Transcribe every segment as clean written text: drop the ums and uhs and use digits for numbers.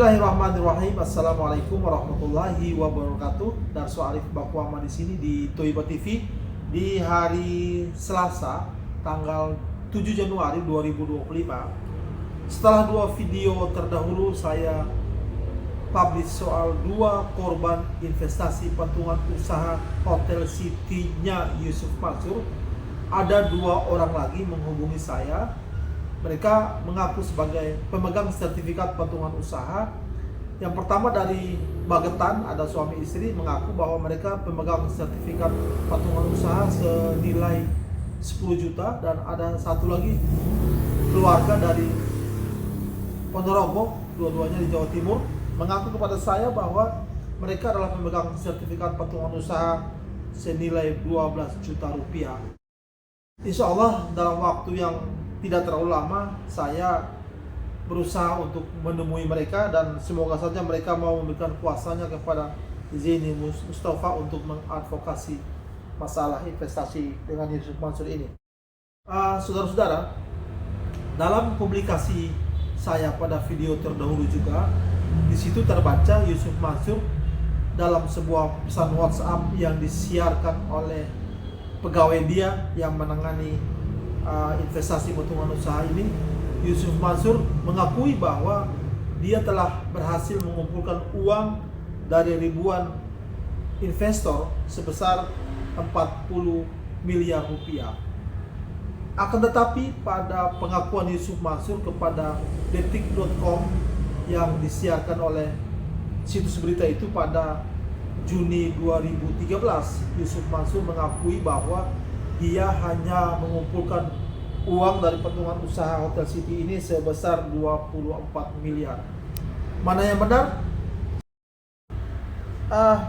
Bismillahirrahmanirrahim. Assalamualaikum warahmatullahi wabarakatuh. Darso Arif Bakwama di sini di Toiba TV di hari Selasa tanggal 7 Januari 2025. Setelah dua video terdahulu saya publish soal dua korban investasi patungan usaha Hotel City-nya Yusuf Mansur, ada dua orang lagi menghubungi saya. Mereka mengaku sebagai pemegang sertifikat patungan usaha. Yang pertama dari Magetan, ada suami istri mengaku bahwa mereka pemegang sertifikat patungan usaha senilai 10 juta. Dan ada satu lagi keluarga dari Ponorogo, dua-duanya di Jawa Timur, mengaku kepada saya bahwa mereka adalah pemegang sertifikat patungan usaha senilai 12 juta rupiah. Insya Allah dalam waktu yang tidak terlalu lama saya berusaha untuk menemui mereka, dan semoga saja mereka mau memberikan kuasanya kepada Zaini Mustafa untuk mengadvokasi masalah investasi dengan Yusuf Mansur ini. Saudara-saudara, dalam publikasi saya pada video terdahulu juga, di situ terbaca Yusuf Mansur dalam sebuah pesan WhatsApp yang disiarkan oleh pegawai dia yang menangani investasi patungan usaha ini. Yusuf Mansur mengakui bahwa dia telah berhasil mengumpulkan uang dari ribuan investor sebesar 40 miliar rupiah. Akan tetapi pada pengakuan Yusuf Mansur kepada detik.com yang disiarkan oleh situs berita itu pada Juni 2013, Yusuf Mansur mengakui bahwa dia hanya mengumpulkan uang dari patungan usaha Hotel City ini sebesar 24 miliar. Mana yang benar?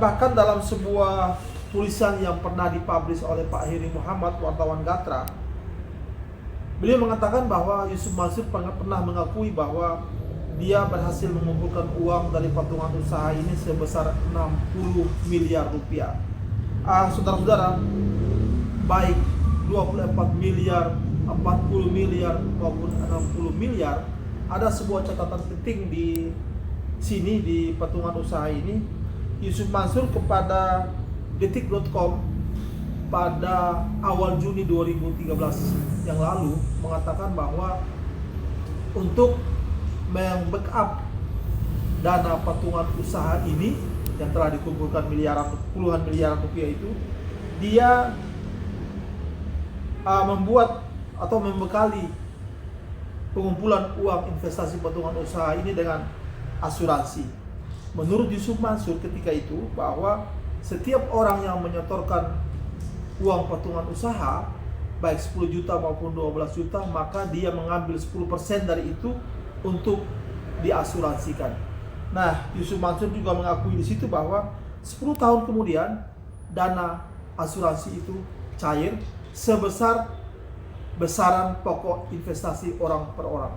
Bahkan dalam sebuah tulisan yang pernah dipublish oleh Pak Heri Muhammad, wartawan Gatra, beliau mengatakan bahwa Yusuf Mansur pernah mengakui bahwa dia berhasil mengumpulkan uang dari patungan usaha ini sebesar 60 miliar rupiah. Saudara-saudara, baik 24 miliar, 40 miliar maupun 60 miliar, ada sebuah catatan penting di sini di patungan usaha ini. Yusuf Mansur kepada detik.com pada awal Juni 2013 yang lalu mengatakan bahwa untuk membackup dana patungan usaha ini yang telah dikumpulkan puluhan miliaran rupiah itu, dia membuat atau membekali pengumpulan uang investasi patungan usaha ini dengan asuransi. Menurut Yusuf Mansur ketika itu bahwa setiap orang yang menyetorkan uang patungan usaha baik 10 juta maupun 12 juta, maka dia mengambil 10% dari itu untuk diasuransikan. Nah, Yusuf Mansur juga mengakui di situ bahwa 10 tahun kemudian dana asuransi itu cair sebesar besaran pokok investasi orang per orang.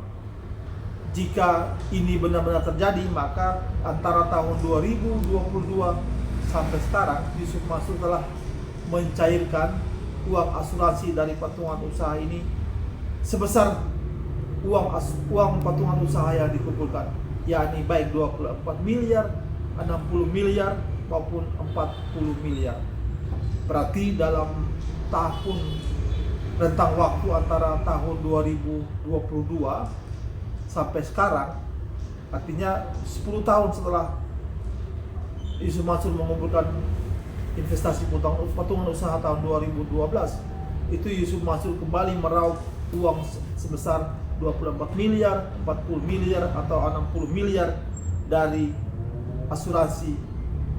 Jika ini benar-benar terjadi, maka antara tahun 2022 sampai sekarang Yusuf Mansur telah mencairkan uang asuransi dari patungan usaha ini sebesar uang patungan usaha yang dikumpulkan, yakni baik 24 miliar, 60 miliar maupun 40 miliar. Berarti dalam rentang waktu antara tahun 2022 sampai sekarang, artinya 10 tahun setelah Yusuf Mansur mengumpulkan investasi patungan usaha tahun 2012, itu Yusuf Mansur kembali meraup uang sebesar 24 miliar, 40 miliar atau 60 miliar dari asuransi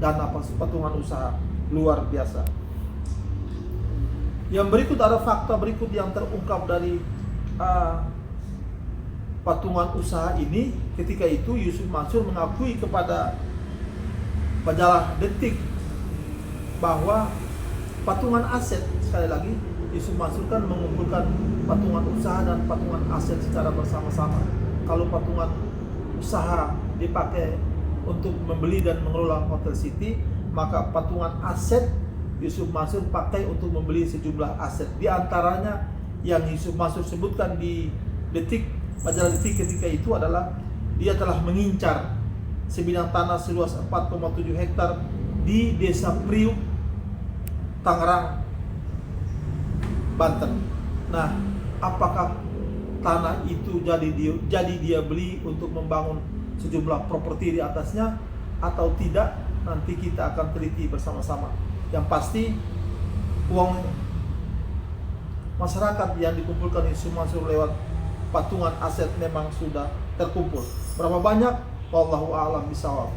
dana patungan usaha. Luar biasa. Yang berikut ada fakta berikut yang terungkap dari patungan usaha ini. Ketika itu Yusuf Mansur mengakui kepada majalah Detik bahwa patungan aset, sekali lagi Yusuf Mansur kan mengumpulkan patungan usaha dan patungan aset secara bersama-sama. Kalau patungan usaha dipakai untuk membeli dan mengelola Hotel City, maka patungan aset Yusuf Mansur pakai untuk membeli sejumlah aset. Di antaranya yang Yusuf Mansur sebutkan di Detik, majalah Detik ketika itu adalah dia telah mengincar sebidang tanah seluas 4,7 hektar di Desa Priuk, Tangerang, Banten. Nah, apakah tanah itu jadi dia beli untuk membangun sejumlah properti di atasnya atau tidak? Nanti kita akan teliti bersama-sama. Yang pasti uang masyarakat yang dikumpulkan Yusuf Mansur lewat patungan aset memang sudah terkumpul. Berapa banyak? Wallahu a'lam bishawab.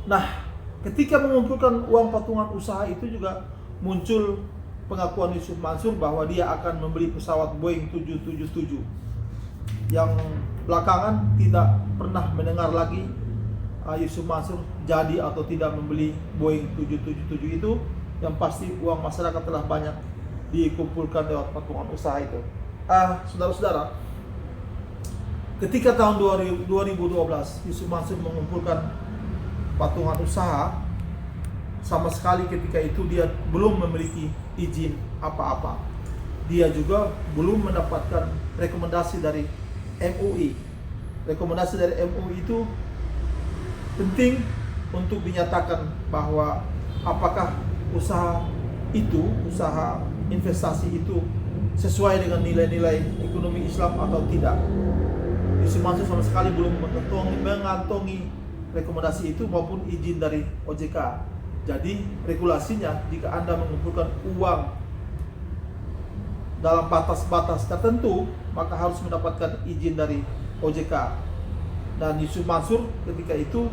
Nah, ketika mengumpulkan uang patungan usaha itu juga muncul pengakuan Yusuf Mansur bahwa dia akan membeli pesawat Boeing 777. Yang belakangan tidak pernah mendengar lagi Yusuf Mansur jadi atau tidak membeli Boeing 777 itu. Yang pasti uang masyarakat telah banyak dikumpulkan lewat patungan usaha itu. Saudara-saudara, ketika tahun 2012 Yusuf Mansur mengumpulkan patungan usaha, sama sekali ketika itu dia belum memiliki izin apa-apa. Dia juga belum mendapatkan rekomendasi dari MUI. Rekomendasi dari MUI itu penting untuk dinyatakan bahwa apakah usaha investasi itu sesuai dengan nilai-nilai ekonomi Islam atau tidak. Yusuf Mansur sama sekali belum mengantongi rekomendasi itu maupun izin dari OJK. Jadi regulasinya, jika Anda mengumpulkan uang dalam batas-batas tertentu, maka harus mendapatkan izin dari OJK. Dan Yusuf Mansur ketika itu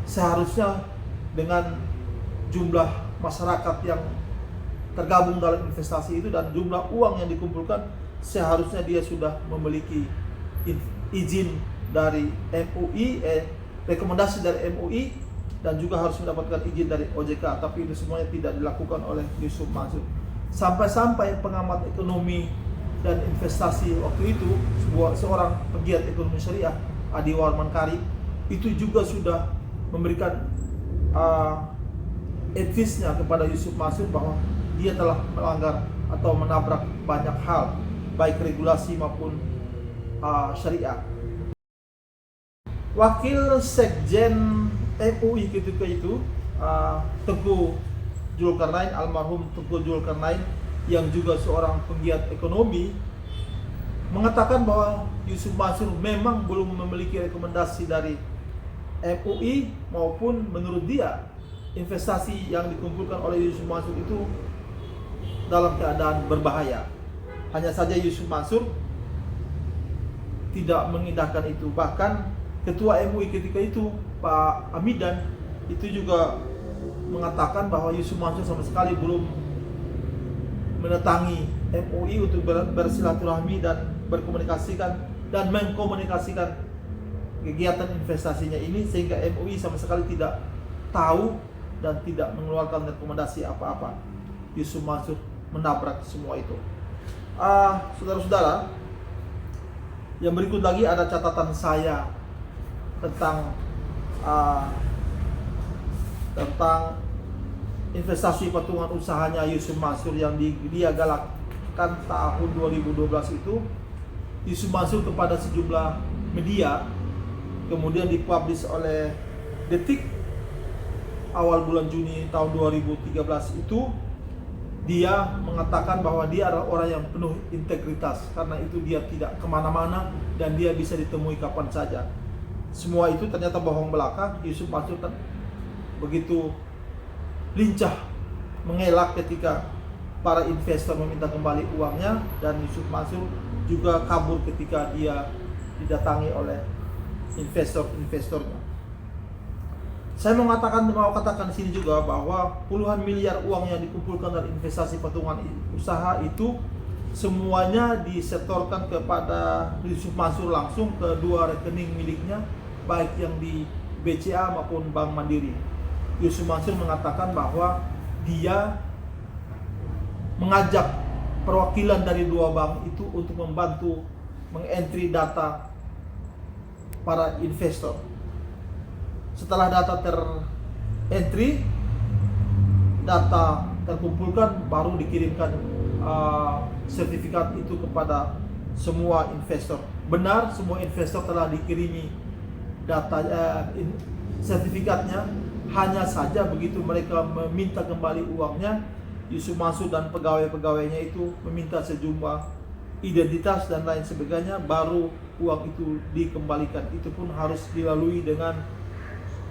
seharusnya dengan jumlah masyarakat yang tergabung dalam investasi itu dan jumlah uang yang dikumpulkan, seharusnya dia sudah memiliki izin dari MUI, rekomendasi dari MUI, dan juga harus mendapatkan izin dari OJK. Tapi itu semuanya tidak dilakukan oleh Yusuf Mansur. Sampai-sampai pengamat ekonomi dan investasi waktu itu, seorang pegiat ekonomi syariah, Adi Warman Kari, itu juga sudah memberikan advice-nya kepada Yusuf Mansur bahwa dia telah melanggar atau menabrak banyak hal, baik regulasi maupun syariah. Wakil Sekjen MUI ketika itu, Teguh Zulkarnain, almarhum Teguh Zulkarnain, yang juga seorang penggiat ekonomi, mengatakan bahwa Yusuf Mansur memang belum memiliki rekomendasi dari MUI, maupun menurut dia investasi yang dikumpulkan oleh Yusuf Mansur itu dalam keadaan berbahaya. Hanya saja Yusuf Mansur tidak mengindahkan itu. Bahkan Ketua MUI ketika itu, Pak Amidan, itu juga mengatakan bahwa Yusuf Mansur sama sekali belum mendatangi MUI untuk bersilaturahmi dan berkomunikasikan dan mengkomunikasikan kegiatan investasinya ini, sehingga MUI sama sekali tidak tahu dan tidak mengeluarkan rekomendasi apa-apa. Yusuf Mansur menabrak semua itu. Saudara-saudara, yang berikut lagi ada catatan saya tentang investasi patungan usahanya Yusuf Mansur yang dia galakkan tahun 2012 itu. Yusuf Mansur kepada sejumlah media, kemudian dipublish oleh Detik awal bulan Juni tahun 2013 itu, dia mengatakan bahwa dia adalah orang yang penuh integritas. Karena itu dia tidak kemana-mana dan dia bisa ditemui kapan saja. Semua itu ternyata bohong belaka. Yusuf Mansur begitu lincah mengelak ketika para investor meminta kembali uangnya, dan Yusuf Mansur juga kabur ketika dia didatangi oleh investor-investornya. Saya mau katakan di sini juga bahwa puluhan miliar uang yang dikumpulkan dari investasi patungan usaha itu semuanya disetorkan kepada Yusuf Mansur langsung ke dua rekening miliknya, baik yang di BCA maupun Bank Mandiri. Yusuf Mansur mengatakan bahwa dia mengajak perwakilan dari dua bank itu untuk membantu mengentry data para investor. Setelah data terentry, data terkumpulkan, baru dikirimkan sertifikat itu kepada semua investor. Benar, semua investor telah dikirimi data sertifikatnya. Hanya saja begitu mereka meminta kembali uangnya, Yusuf Mansur dan pegawai-pegawainya itu meminta sejumlah identitas dan lain sebagainya, baru uang itu dikembalikan. Itu pun harus dilalui dengan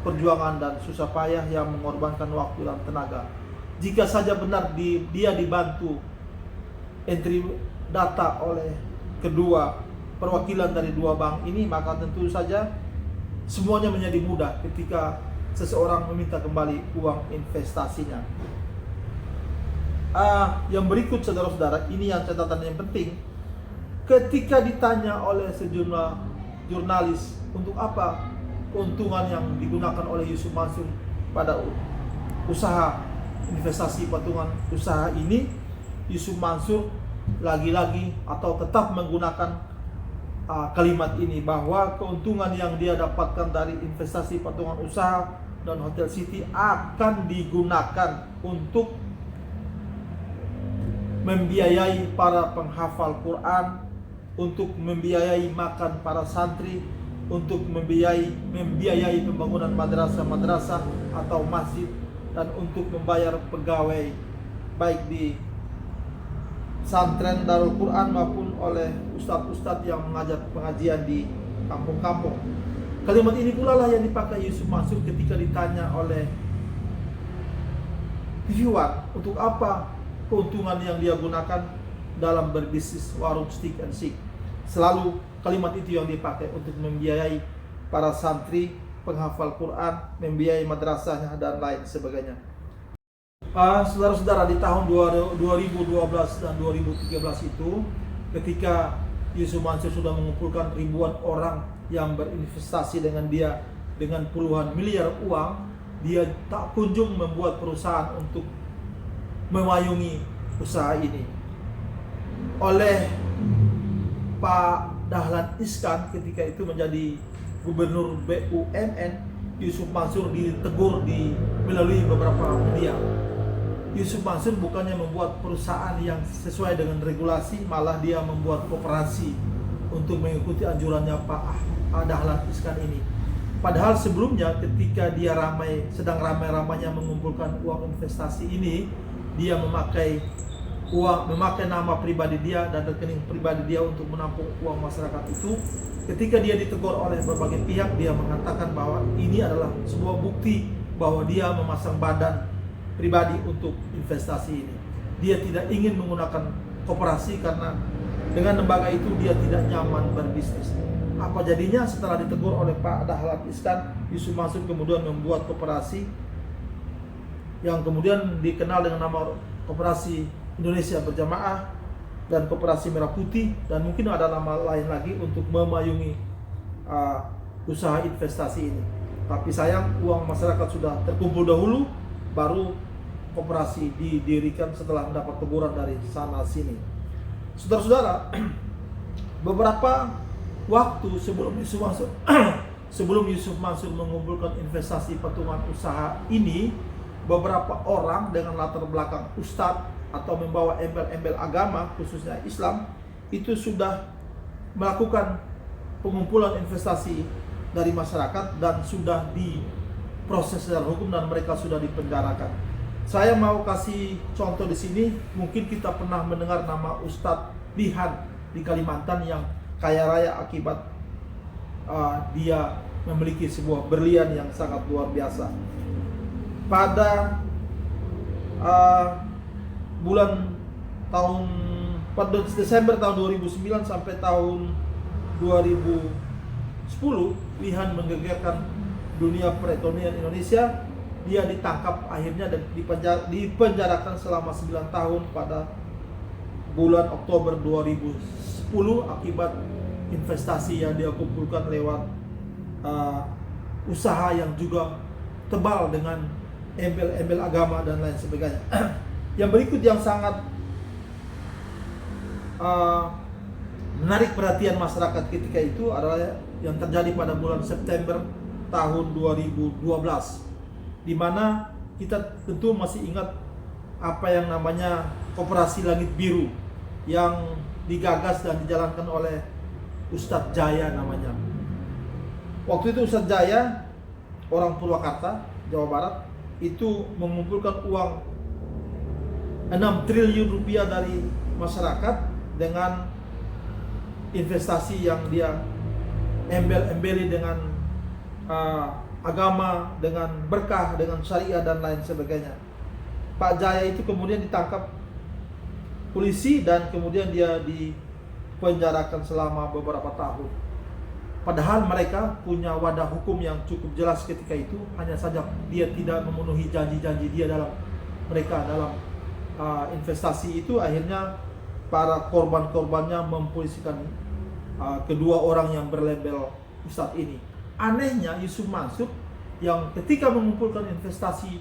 perjuangan dan susah payah yang mengorbankan waktu dan tenaga. Jika saja benar dia dibantu entry data oleh kedua perwakilan dari dua bank ini, maka tentu saja semuanya menjadi mudah ketika seseorang meminta kembali uang investasinya. Yang berikut saudara-saudara, ini yang catatan yang penting. Ketika ditanya oleh sejumlah jurnalis untuk apa keuntungan yang digunakan oleh Yusuf Mansur pada usaha investasi patungan usaha ini, Yusuf Mansur lagi-lagi atau tetap menggunakan kalimat ini, bahwa keuntungan yang dia dapatkan dari investasi patungan usaha dan Hotel City akan digunakan untuk membiayai para penghafal Quran, untuk membiayai makan para santri, untuk membiayai pembangunan madrasah-madrasah atau masjid, dan untuk membayar pegawai baik di santren Darul Quran maupun oleh ustadz-ustadz yang mengajar pengajian di kampung-kampung. Kalimat ini pula lah yang dipakai Yusuf Mansur ketika ditanya oleh TV1 untuk apa keuntungan yang dia gunakan dalam berbisnis warung stick and shake. Selalu kalimat itu yang dipakai untuk membiayai para santri, penghafal Quran, membiayai madrasahnya dan lain sebagainya. Saudara-saudara, di tahun 2012 dan 2013 itu, ketika Yusuf Mansur sudah mengumpulkan ribuan orang yang berinvestasi dengan dia dengan puluhan miliar uang, dia tak kunjung membuat perusahaan untuk memayungi usaha ini. Oleh Pak Dahlan Iskan ketika itu menjadi Gubernur BUMN, Yusuf Mansur ditegur melalui beberapa media. Yusuf Mansur bukannya membuat perusahaan yang sesuai dengan regulasi, malah dia membuat koperasi untuk mengikuti anjurannya Pak Dahlan Iskan ini. Padahal sebelumnya ketika dia sedang ramai-ramainya mengumpulkan uang investasi ini, dia memakai nama pribadi dia dan rekening pribadi dia untuk menampung uang masyarakat itu. Ketika dia ditegur oleh berbagai pihak, dia mengatakan bahwa ini adalah sebuah bukti bahwa dia memasang badan pribadi untuk investasi ini. Dia tidak ingin menggunakan koperasi karena dengan lembaga itu dia tidak nyaman berbisnis. Apa jadinya setelah ditegur oleh Pak Dahlan Iskan, Yusuf Mansur kemudian membuat koperasi yang kemudian dikenal dengan nama Koperasi Indonesia Berjamaah dan Koperasi Merah Putih, dan mungkin ada nama lain lagi untuk memayungi usaha investasi ini. Tapi sayang, uang masyarakat sudah terkumpul dahulu, baru koperasi didirikan setelah mendapat teguran dari sana sini. Saudara-saudara, beberapa waktu sebelum Yusuf Mansur mengumpulkan investasi patungan usaha ini, beberapa orang dengan latar belakang ustadz atau membawa embel-embel agama khususnya Islam itu sudah melakukan pengumpulan investasi dari masyarakat dan sudah diproses secara hukum dan mereka sudah dipenjarakan. Saya mau kasih contoh di sini. Mungkin kita pernah mendengar nama Ustadz Lihan di Kalimantan yang kaya raya akibat dia memiliki sebuah berlian yang sangat luar biasa. Pada pada Desember tahun 2009 sampai tahun 2010, Lihan menggegerkan dunia perekonomian Indonesia. Dia ditangkap akhirnya dan dipenjarakan selama 9 tahun pada bulan Oktober 2010 akibat investasi yang dia kumpulkan lewat usaha yang juga tebal dengan embel-embel agama dan lain sebagainya. Yang berikut yang sangat menarik perhatian masyarakat ketika itu adalah yang terjadi pada bulan September tahun 2012, di mana kita tentu masih ingat apa yang namanya Koperasi Langit Biru yang digagas dan dijalankan oleh Ustadz Jaya namanya. Waktu itu Ustadz Jaya, orang Purwakarta, Jawa Barat, itu mengumpulkan uang 6 triliun rupiah dari masyarakat dengan investasi yang dia embel-embeli dengan agama, dengan berkah, dengan syariah dan lain sebagainya. Pak Jaya itu kemudian ditangkap polisi dan kemudian dia dipenjarakan selama beberapa tahun. Padahal mereka punya wadah hukum yang cukup jelas ketika itu, hanya saja dia tidak memenuhi janji-janji dia dalam investasi itu. Akhirnya para korban-korbannya mempolisikan kedua orang yang berlabel Ustadz ini. Anehnya Yusuf Mansur yang ketika mengumpulkan investasi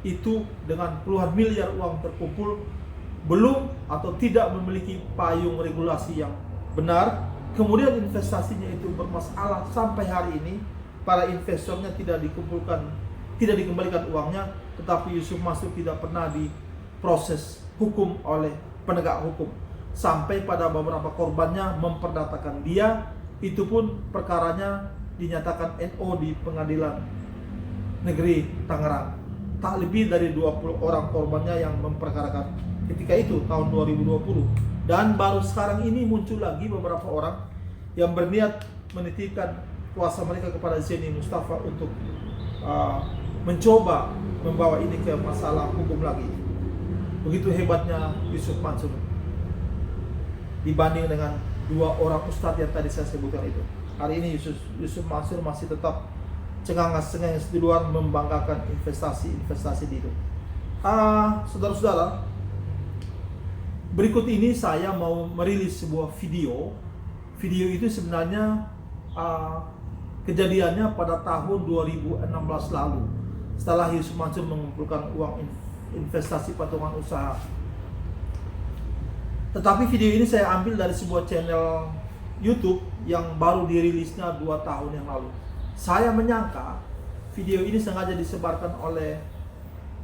itu dengan puluhan miliar uang terkumpul, belum atau tidak memiliki payung regulasi yang benar, kemudian investasinya itu bermasalah sampai hari ini. Para investornya tidak dikembalikan uangnya, tetapi Yusuf Mansur tidak pernah diproses hukum oleh penegak hukum, sampai pada beberapa korbannya memperdatakan dia. Itu pun perkaranya dinyatakan NO di Pengadilan Negeri Tangerang. Tak lebih dari 20 orang korbannya yang memperkarakan ketika itu tahun 2020. Dan baru sekarang ini muncul lagi beberapa orang yang berniat menitipkan kuasa mereka kepada Zaini Mustafa untuk mencoba membawa ini ke masalah hukum lagi. Begitu hebatnya Yusuf Mansur dibanding dengan dua orang ustadz yang tadi saya sebutkan itu. Hari ini Yusuf Mansur masih tetap cengangas-cengangas di luar membanggakan investasi di itu. Saudara-saudara, berikut ini saya mau merilis sebuah video. Video itu sebenarnya kejadiannya pada tahun 2016 lalu, setelah Yusuf Mansur mengumpulkan uang investasi patungan usaha. Tetapi video ini saya ambil dari sebuah channel YouTube yang baru dirilisnya 2 tahun yang lalu. Saya menyangka video ini sengaja disebarkan oleh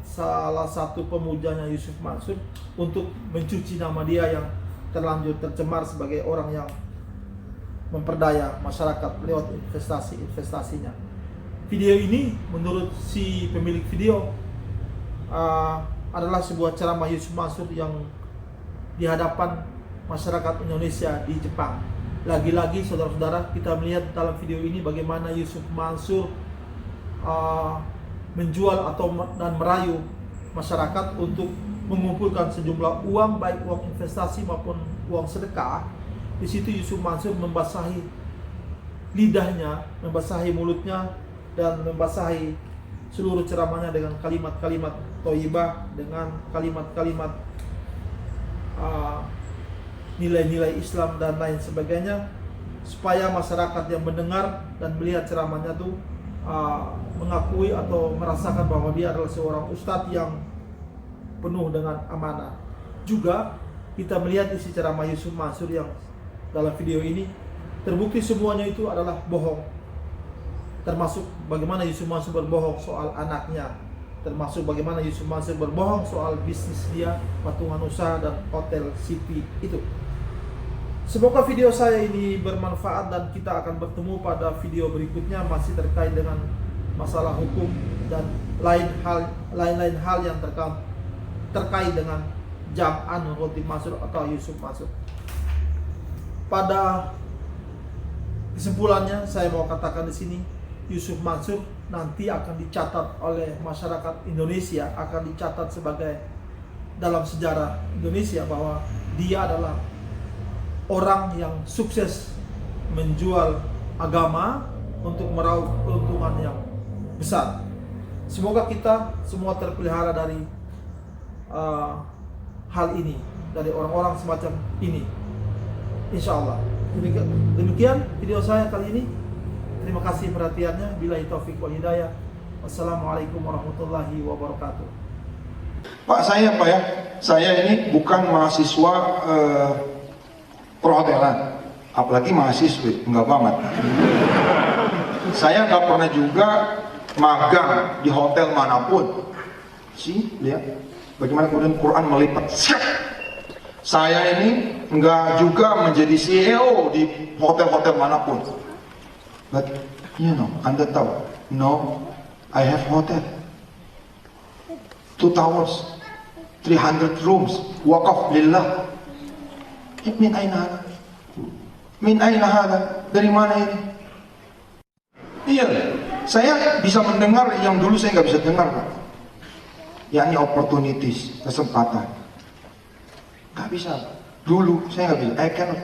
salah satu pemujanya Yusuf Mansur untuk mencuci nama dia yang terlanjur tercemar sebagai orang yang memperdaya masyarakat lewat investasinya. Video ini menurut si pemilik video adalah sebuah ceramah Yusuf Mansur yang di hadapan masyarakat Indonesia di Jepang. Lagi-lagi saudara-saudara, kita melihat dalam video ini bagaimana Yusuf Mansur menjual dan merayu masyarakat untuk mengumpulkan sejumlah uang, baik uang investasi maupun uang sedekah. Di situ Yusuf Mansur membasahi lidahnya, membasahi mulutnya, dan membasahi seluruh ceramahnya dengan kalimat-kalimat thayyibah, dengan kalimat-kalimat nilai-nilai Islam dan lain sebagainya, supaya masyarakat yang mendengar dan melihat ceramahnya itu mengakui atau merasakan bahwa dia adalah seorang ustadz yang penuh dengan amanah. Juga kita melihat isi ceramah Yusuf Mansur yang dalam video ini terbukti semuanya itu adalah bohong, termasuk bagaimana Yusuf Mansur berbohong soal anaknya, termasuk bagaimana Yusuf Mansur berbohong soal bisnis dia, patungan usaha dan hotel CP itu. Semoga video saya ini bermanfaat dan kita akan bertemu pada video berikutnya masih terkait dengan masalah hukum dan lain-lain hal yang terkait dengan Jam'an Roti Mansur atau Yusuf Mansur. Pada kesimpulannya saya mau katakan di sini, Yusuf Mansur nanti akan dicatat oleh masyarakat Indonesia, akan dicatat sebagai dalam sejarah Indonesia bahwa dia adalah orang yang sukses menjual agama untuk meraup keuntungan yang besar. Semoga kita semua terpelihara dari hal ini, dari orang-orang semacam ini, insya Allah. Demikian video saya kali ini. Terima kasih perhatiannya. Billahi taufik wal hidayah. Wassalamualaikum warahmatullahi wabarakatuh. Pak, saya ini bukan mahasiswa perhotelan, apalagi mahasiswi, enggak banget. Saya nggak pernah juga magang di hotel manapun. Lihat bagaimana kemudian Quran melipat. Saya ini nggak juga menjadi CEO di hotel-hotel manapun. But, Anda tahu, no, I have hotel. 2 towers, 300 rooms, wakaf lillah. Min aina hada? Min aina hada? Dari mana ini? Iya, saya bisa mendengar yang dulu saya nggak bisa dengar, Pak. Yakni opportunities, kesempatan. Nggak bisa. Dulu saya nggak bisa. I cannot.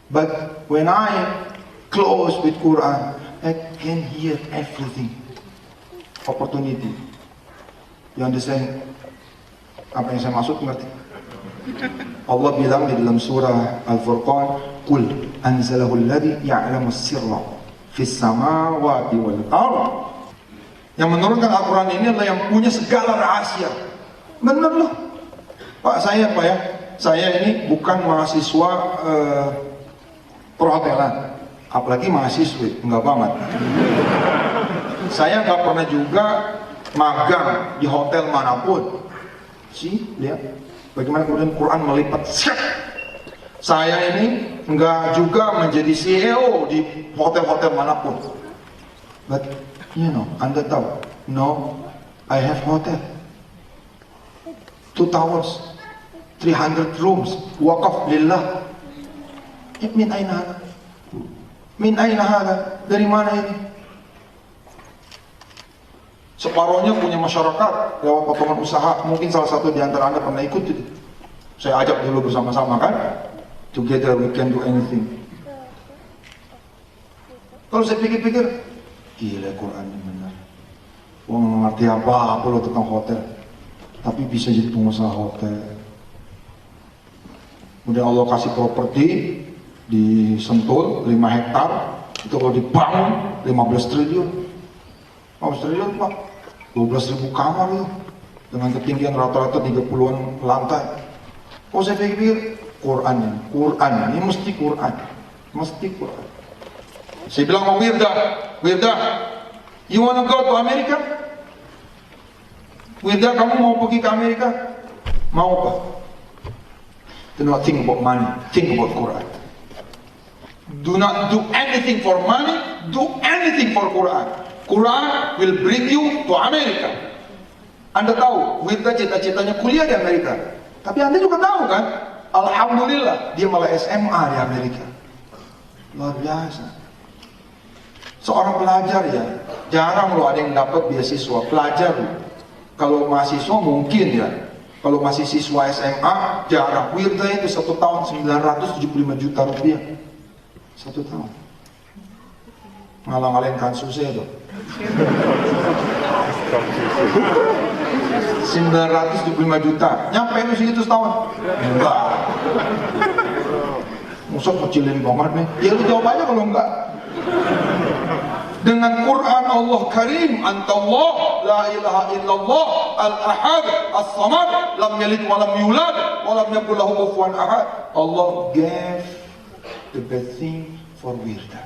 But when I close with Quran, I can hear everything. Opportunity. You understand apa yang saya maksud, ngerti? Allah bilang di dalam surah Al-Furqan, "Qul anzalahu alladhi ya'lamu sirra fis samawati wal ardh." Yang menurunkan Al-Quran ini adalah yang punya segala rahasia. Benar loh, Pak ya. Saya ini bukan mahasiswa perhotelan, apalagi mahasiswi, enggak banget. Saya nggak pernah juga magang di hotel manapun. Lihat bagaimana kemudian Quran melipat. Saya ini nggak juga menjadi CEO di hotel-hotel manapun. But Anda tahu, no, I have hotel. 2 towers, 300 rooms, wakaf lillah. Min aina hada? Min aina hada? Dari mana ini? Separuhnya punya masyarakat lewat potongan usaha. Mungkin salah satu di antara Anda pernah ikut itu. Saya ajak dulu bersama-sama kan. Together we can do anything. Kalau saya pikir-pikir, gila Quran ini benar. Wong ngerti apa lo tentang hotel, tapi bisa jadi pengusaha hotel. Kemudian Allah kasih properti di Sentul 5 hektar, itu kalau dibangun 15 triliun. 15 triliun Pak, 12.000 kamar itu, dengan ketinggian rata-rata 30-an lantai. Kalau saya pikir Quran ini mesti Quran. Saya bilang sama Wirda, you wanna go to America? Wirda, kamu mau pergi ke Amerika? Mau apa? Do not think about money, think about Quran. Do not do anything for money, do anything for Quran. Quran will bring you to America. Anda tahu, Wirda cita-citanya kuliah di Amerika. Tapi Anda juga tahu kan, alhamdulillah dia malah SMA di Amerika. Luar biasa. Seorang pelajar ya, jarang loh ada yang dapat beasiswa. Pelajar loh. Kalau mahasiswa mungkin ya. Kalau masih siswa SMA, jarang. Wirda itu 1 tahun 975 juta rupiah. 1 tahun. Ngalang-ngalain kansusnya itu. 975 juta. Nyampe lu segitu setahun? Enggak. Musuh kecilin banget nih. Ya lu jawab aja kalau enggak. Dengan Quran Allah Karim, Antallah, la ilaha illallah, al-ahad, as-samad, lam yalid wa lam yulad, wa lam yakul lahu kufuwan ahad. Allah gave the best thing for Wirda.